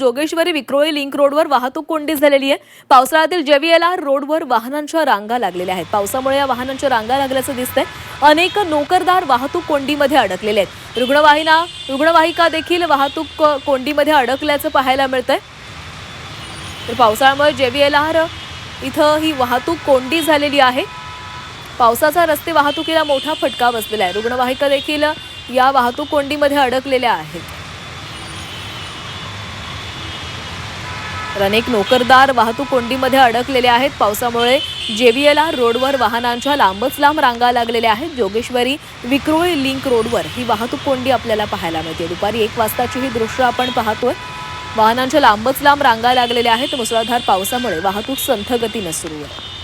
Jogeshwari Vikhroli link रोडवर वाहतूक कोंडी झालेली आहे। पावसाळ्यातील जेव्हीएलआर रोडवर वाहनांच्या रांगा लागलेल्या आहेत। पावसामुळे या वाहनांच्या रांगा लागल्याचं दिसतंय। अनेक नोकरदार वाहतूक कोंडीमध्ये अडकलेले आहेत। रुग्णवाहिका देखील वाहतूक कोंडीमध्ये अडकल्याचं पाहायला मिळतंय। तर पावसाळ्यामुळे जेव्हीएलआर इथं ही वाहतूक कोंडी झालेली आहे। पावसाचा रस्ते वाहतुकीला मोठा फटका बसलेला आहे। रुग्णवाहिका देखील या वाहतूक कोंडीमध्ये अडकलेल्या आहेत। तर अनेक नोकरदार वाहतूक कोंडीमध्ये अडकलेले आहेत। पावसामुळे जेव्हीएलआर रोडवर वाहनांच्या लांबच लांब रांगा लागलेल्या आहेत। जोगेश्वरी विक्रोळी लिंक रोडवर ही वाहतूक कोंडी आपल्याला पाहायला मिळते। दुपारी 1 वाजताची ही दृश्य आपण पाहतोय। वाहनांच्या लांबच लांब रांगा लागलेल्या आहेत। मुसळधार पावसामुळे वाहतूक संथ गतीने सुरू आहे।